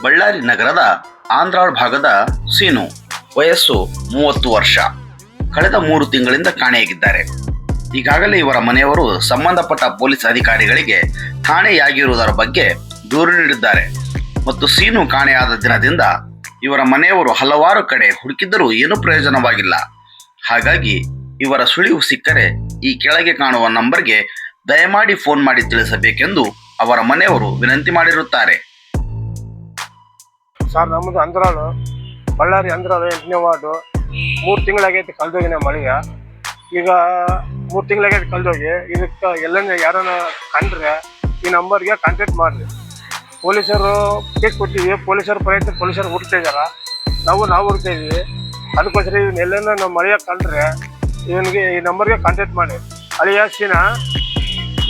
ಬಳ್ಳಾರಿ ನಗರದ ಆಂಧ್ರಾಳ್ ಭಾಗದ ಸೀನು, ವಯಸ್ಸು 30 ವರ್ಷ, ಕಳೆದ 3 ತಿಂಗಳಿಂದ ಕಾಣೆಯಾಗಿದ್ದಾರೆ. ಈಗಾಗಲೇ ಇವರ ಮನೆಯವರು ಸಂಬಂಧಪಟ್ಟ ಪೊಲೀಸ್ ಅಧಿಕಾರಿಗಳಿಗೆ ಕಾಣೆಯಾಗಿರುವುದರ ಬಗ್ಗೆ ದೂರು ನೀಡಿದ್ದಾರೆ ಮತ್ತು ಸೀನು ಕಾಣೆಯಾದ ದಿನದಿಂದ ಇವರ ಮನೆಯವರು ಹಲವಾರು ಕಡೆ ಹುಡುಕಿದ್ದರೂ ಏನೂ ಪ್ರಯೋಜನವಾಗಿಲ್ಲ. ಹಾಗಾಗಿ ಇವರ ಸುಳಿವು ಸಿಕ್ಕರೆ ಈ ಕೆಳಗೆ ಕಾಣುವ ನಂಬರ್ಗೆ ದಯಮಾಡಿ ಫೋನ್ ಮಾಡಿ ತಿಳಿಸಬೇಕೆಂದು ಅವರ ಮನೆಯವರು ವಿನಂತಿ ಮಾಡಿರುತ್ತಾರೆ. ಸರ್, ನಮ್ಮದು ಅಂದ್ರಾಳು, ಬಳ್ಳಾರಿ ಅಂದ್ರಾಳು 8ನೇ ವಾರ್ಡು. 3 ತಿಂಗಳಾಗೈತಿ ಕಳೆದೋಗಿ ನಮ್ಮ ಮಳೆಯ. ಈಗ 3 ತಿಂಗಳಾಗೈತಿ ಕಳೆದೋಗಿ. ಇದಕ್ಕೆ ಎಲ್ಲನ ಯಾರನ್ನ ಕಂಡ್ರೆ ಈ ನಂಬರ್ಗೆ ಕಾಂಟ್ಯಾಕ್ಟ್ ಮಾಡಿರಿ. ಪೊಲೀಸರು ಕೇಸ್ ಕೊಟ್ಟಿವಿ, ಪೊಲೀಸರು ಪೊಲೀಸರು ಹುಡ್ತಾ ಇದಾರ, ನಾವು ಹುಡ್ತಾ ಇದೀವಿ. ಅದಕ್ಕೋಸ್ಕರ ಇವನ್ನ ಎಲ್ಲನ ನಮ್ಮ ಮಳೆಯ ಕಂಡ್ರೆ ಇವನಿಗೆ ಈ ನಂಬರ್ಗೆ ಕಾಂಟ್ಯಾಕ್ಟ್ ಮಾಡಿ. ಅಳಿಯಾಸಿನ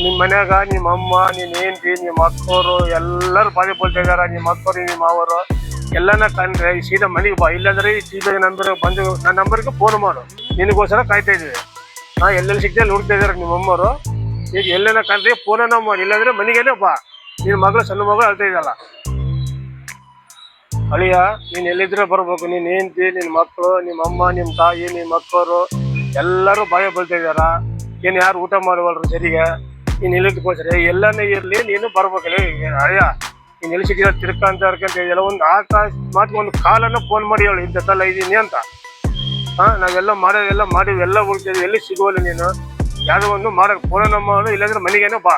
ನಿಮ್ಮ ಮನ್ಯಾಗ ನಿಮ್ಮ ಅಮ್ಮ, ನಿನ್ನ ಹೆಂಡತಿ, ನಿಮ್ಮ ಅಕ್ಕವರು ಎಲ್ಲರೂ ಬಾಧೆ ಬೀಳ್ತಾ ಇದಾರ. ನಿಮ್ಮ ಅಕ್ಕವರು, ನಿಮ್ಮ ಮಾವರು ಎಲ್ಲನ ಕಂಡ್ರೆ ಈ ಸೀದಾ ಮನೆಗೆ ಬಾ. ಇಲ್ಲಾಂದ್ರೆ ಈ ಸೀದಾ ನಂಬರ್ ಬಂದು ನನ್ನ ನಂಬರ್ಗೆ ಫೋನ್ ಮಾಡು. ನಿನಗೋಸ್ಕರ ಕಾಯ್ತಾ ಇದ್ದೀವಿ. ಎಲ್ಲೆಲ್ಲಿ ಸಿಗ್ತಾ ಇಲ್ಲಿ ಹುಡ್ತಾ ಇದಾರೆ ನಿಮ್ಮ ಅಮ್ಮರು. ಈಗ ಎಲ್ಲೇನ ಕಂಡ್ರೆ ಫೋನನ್ನ ಮಾಡಿ, ಇಲ್ಲಾಂದ್ರೆ ಮನೆಗೇನೆ ಬಾ. ನಿನ್ನ ಮಗಳು, ಸಣ್ಣ ಮಗಳು ಅಳ್ತಾ ಇದ್ದಲ್ಲ. ಅಳಿಯ, ನೀನು ಎಲ್ಲಿದ್ರೆ ಬರ್ಬೇಕು. ನಿನ್ನ ಹೆಂಡತಿ, ನಿನ್ನ ಮಕ್ಕಳು, ನಿಮ್ಮ ಅಮ್ಮ, ನಿಮ್ಮ ತಾಯಿ, ನಿಮ್ಮ ಅಕ್ಕವರು ಎಲ್ಲರೂ ಬಾಯ ಬೀಳ್ತಾ ಇದಾರ. ಏನು ಯಾರು ಊಟ ಮಾಡುವಲ್ರು ಸರಿಗೆ. ನೀನು ಎಲ್ಲಿದ್ದಕ್ಕೋಸ್ಕರ ಎಲ್ಲನೇ ಇರಲಿ, ನೀನು ಬರ್ಬೇಕಲ್ಲ. ಅಳಿಯ, ನೀನು ಎಲ್ಲಿ ಸಿಕ್ಕಿದ ತಿರ್ಕಂತ ಇದೆಲ್ಲ ಒಂದು ಮಾತು ಒಂದು ಕಾಲನ್ನು ಫೋನ್ ಮಾಡಿ ಹೇಳು, ಇಂಥದ್ದೆಲ್ಲ ಇದ್ದೀನಿ ಅಂತ. ನಾವೆಲ್ಲ ಮಾಡೋದೆಲ್ಲ ಮಾಡಿವಿ, ಎಲ್ಲ ಹುಡ್ತಿದ್ವಿ, ಎಲ್ಲಿ ಸಿಗುವಲ್ಲ. ನೀನು ಯಾವುದೋ ಒಂದು ಮಾಡೋಕೆ ಫೋನನ್ನು ಮಾಡು, ಇಲ್ಲಾಂದ್ರೆ ಮನೆಗೇನೆ ಬಾ.